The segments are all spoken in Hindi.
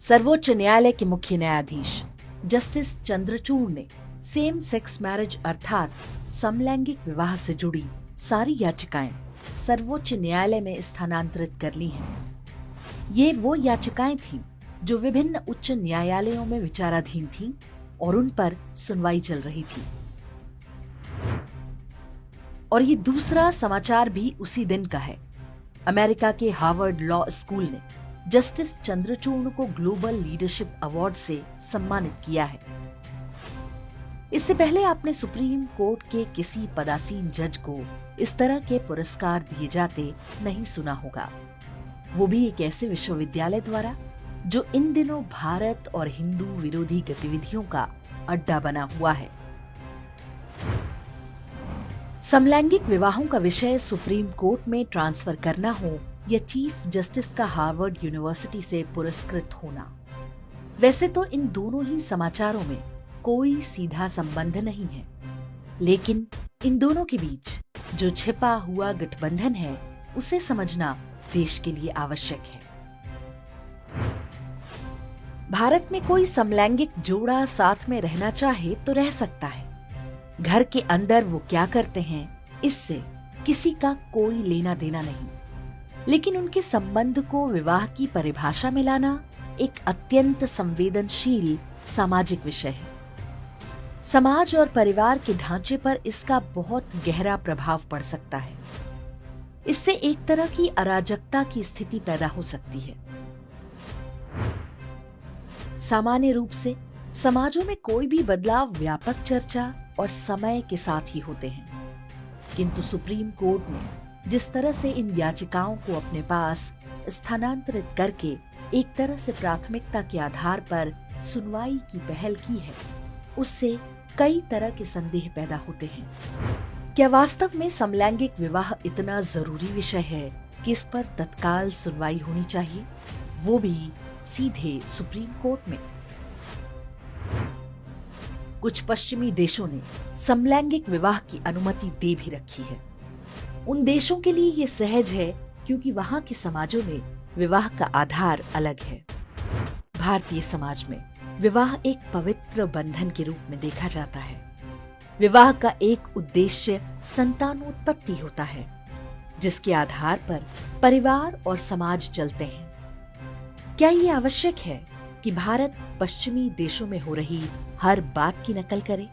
सर्वोच्च न्यायालय के मुख्य न्यायाधीश जस्टिस चंद्रचूड़ ने सेम सेक्स मैरिज अर्थात समलैंगिक विवाह से जुड़ी सारी याचिकाएं सर्वोच्च न्यायालय में स्थानांतरित कर ली हैं। ये वो याचिकाएं थीं जो विभिन्न उच्च न्यायालयों में विचाराधीन थीं और उन पर सुनवाई चल रही थी। और ये दूसरा समाचार भी उसी दिन का है। अमेरिका के हार्वर्ड लॉ स्कूल ने जस्टिस चंद्रचूड़ को ग्लोबल लीडरशिप अवार्ड से सम्मानित किया है। इससे पहले आपने सुप्रीम कोर्ट के किसी पदासीन जज को इस तरह के पुरस्कार दिए जाते नहीं सुना होगा, वो भी एक ऐसे विश्वविद्यालय द्वारा जो इन दिनों भारत और हिंदू विरोधी गतिविधियों का अड्डा बना हुआ है। समलैंगिक विवाहों का विषय सुप्रीम कोर्ट में ट्रांसफर करना हो या चीफ जस्टिस का हार्वर्ड यूनिवर्सिटी से पुरस्कृत होना, वैसे तो इन दोनों ही समाचारों में कोई सीधा संबंध नहीं है, लेकिन इन दोनों के बीच जो छिपा हुआ गठबंधन है उसे समझना देश के लिए आवश्यक है। भारत में कोई समलैंगिक जोड़ा साथ में रहना चाहे तो रह सकता है। घर के अंदर वो क्या करते हैं इससे किसी का कोई लेना देना नहीं, लेकिन उनके संबंध को विवाह की परिभाषा में लाना एक अत्यंत संवेदनशील सामाजिक विषय है। समाज और परिवार के ढांचे पर इसका बहुत गहरा प्रभाव पड़ सकता है। इससे एक तरह की अराजकता की स्थिति पैदा हो सकती है। सामान्य रूप से समाजों में कोई भी बदलाव व्यापक चर्चा और समय के साथ ही होते हैं, किंतु सुप्रीम कोर्ट ने जिस तरह से इन याचिकाओं को अपने पास स्थानांतरित करके एक तरह से प्राथमिकता के आधार पर सुनवाई की पहल की है, उससे कई तरह के संदेह पैदा होते हैं। क्या वास्तव में समलैंगिक विवाह इतना जरूरी विषय है कि इस पर तत्काल सुनवाई होनी चाहिए, वो भी सीधे सुप्रीम कोर्ट में? कुछ पश्चिमी देशों ने समलैंगिक विवाह की अनुमति दे भी रखी है। उन देशों के लिए ये सहज है क्योंकि वहां के समाजों में विवाह का आधार अलग है। भारतीय समाज में विवाह एक पवित्र बंधन के रूप में देखा जाता है। विवाह का एक उद्देश्य संतानोत्पत्ति होता है, जिसके आधार पर परिवार और समाज चलते हैं। क्या ये आवश्यक है कि भारत पश्चिमी देशों में हो रही हर बात की नकल करे?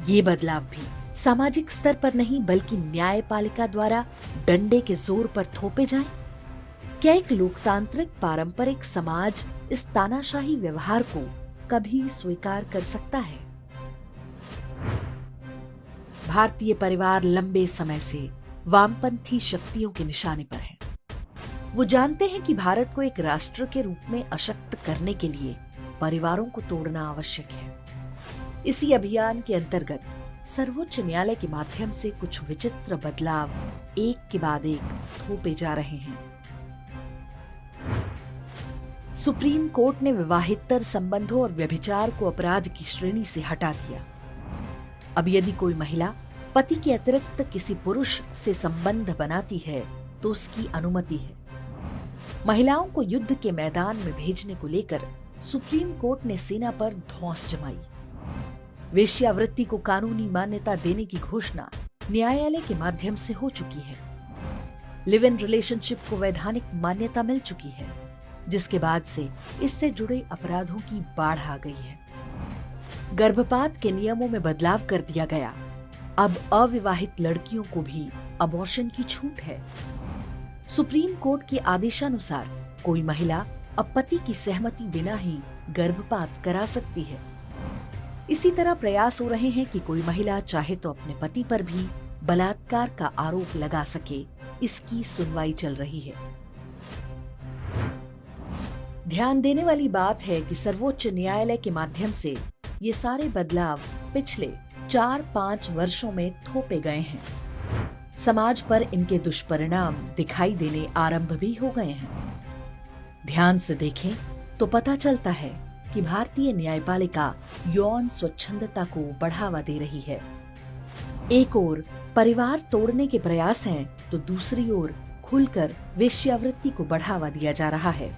ये बदलाव भी सामाजिक स्तर पर नहीं बल्कि न्यायपालिका द्वारा डंडे के जोर पर थोपे जाएं? क्या एक लोकतांत्रिक पारंपरिक समाज इस तानाशाही व्यवहार को कभी स्वीकार कर सकता है? भारतीय परिवार लंबे समय से वामपंथी शक्तियों के निशाने पर है। वो जानते हैं कि भारत को एक राष्ट्र के रूप में अशक्त करने के लिए परिवारों को तोड़ना आवश्यक है। इसी अभियान के अंतर्गत सर्वोच्च न्यायालय के माध्यम से कुछ विचित्र बदलाव एक के बाद एक थोपे जा रहे हैं। सुप्रीम कोर्ट ने विवाहेतर संबंधों और व्यभिचार को अपराध की श्रेणी से हटा दिया। अब यदि कोई महिला पति के अतिरिक्त किसी पुरुष से संबंध बनाती है तो उसकी अनुमति है। महिलाओं को युद्ध के मैदान में भेजने को लेकर सुप्रीम कोर्ट ने सेना पर धौंस जमाई। वेश्यावृत्ति को कानूनी मान्यता देने की घोषणा न्यायालय के माध्यम से हो चुकी है। लिव इन रिलेशनशिप को वैधानिक मान्यता मिल चुकी है, जिसके बाद से इससे जुड़े अपराधों की बाढ़ आ गई है। गर्भपात के नियमों में बदलाव कर दिया गया। अब अविवाहित लड़कियों को भी अबॉर्शन की छूट है। सुप्रीम कोर्ट के आदेशानुसार कोई महिला अब पति की सहमति बिना ही गर्भपात करा सकती है। इसी तरह प्रयास हो रहे हैं कि कोई महिला चाहे तो अपने पति पर भी बलात्कार का आरोप लगा सके। इसकी सुनवाई चल रही है। ध्यान देने वाली बात है कि सर्वोच्च न्यायालय के माध्यम से ये सारे बदलाव पिछले 4-5 वर्षों में थोपे गए हैं। समाज पर इनके दुष्परिणाम दिखाई देने आरंभ भी हो गए हैं। ध्यान से देखें तो पता चलता है कि भारतीय न्यायपालिका यौन स्वच्छंदता को बढ़ावा दे रही है। एक ओर परिवार तोड़ने के प्रयास हैं तो दूसरी ओर खुलकर वेश्यावृत्ति को बढ़ावा दिया जा रहा है।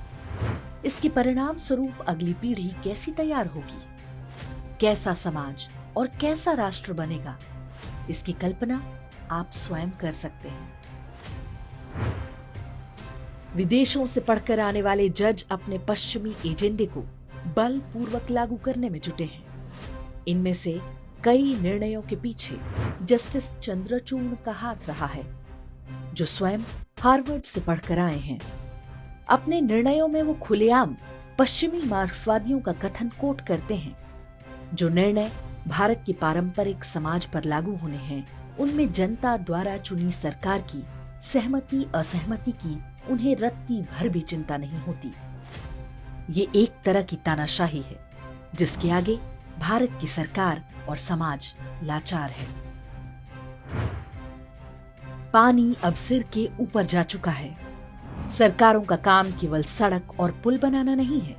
इसके परिणाम स्वरूप अगली पीढ़ी कैसी तैयार होगी, कैसा समाज और कैसा राष्ट्र बनेगा, इसकी कल्पना आप स्वयं कर सकते हैं। विदेशों से पढ़कर आने वाले जज अपने पश्चिमी एजेंडे को बलपूर्वक लागू करने में जुटे हैं। इनमें से कई निर्णयों के पीछे जस्टिस चंद्रचूड़ का हाथ रहा है, जो स्वयं हार्वर्ड से पढ़कर आए हैं। अपने निर्णयों में वो खुलेआम पश्चिमी मार्क्सवादियों का कथन कोट करते हैं। जो निर्णय भारत के पारंपरिक समाज पर लागू होने हैं, उनमें जनता द्वारा चुनी सरकार की सहमति असहमति की उन्हें रत्ती भर भी चिंता नहीं होती। ये एक तरह की तानाशाही है, जिसके आगे भारत की सरकार और समाज लाचार है। पानी अब सिर के ऊपर जा चुका है। सरकारों का काम केवल सड़क और पुल बनाना नहीं है।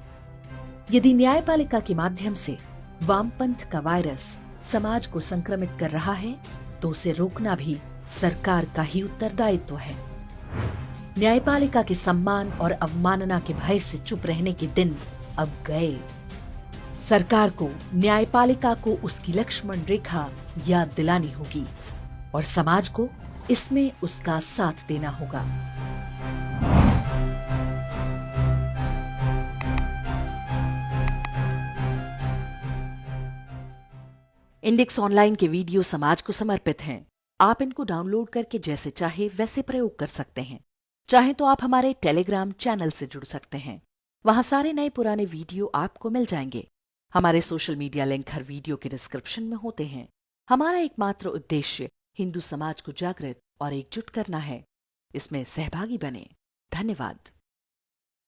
यदि न्यायपालिका के माध्यम से वामपंथ का वायरस समाज को संक्रमित कर रहा है, तो उसे रोकना भी सरकार का ही उत्तरदायित्व है। न्यायपालिका के सम्मान और अवमानना के भय से चुप रहने के दिन अब गए। सरकार को न्यायपालिका को उसकी लक्ष्मण रेखा याद दिलानी होगी और समाज को इसमें उसका साथ देना होगा। इंडेक्स ऑनलाइन के वीडियो समाज को समर्पित हैं। आप इनको डाउनलोड करके जैसे चाहे वैसे प्रयोग कर सकते हैं। चाहे तो आप हमारे टेलीग्राम चैनल से जुड़ सकते हैं। वहां सारे नए पुराने वीडियो आपको मिल जाएंगे। हमारे सोशल मीडिया लिंक हर वीडियो के डिस्क्रिप्शन में होते हैं। हमारा एकमात्र उद्देश्य हिंदू समाज को जागृत और एकजुट करना है। इसमें सहभागी बने। धन्यवाद।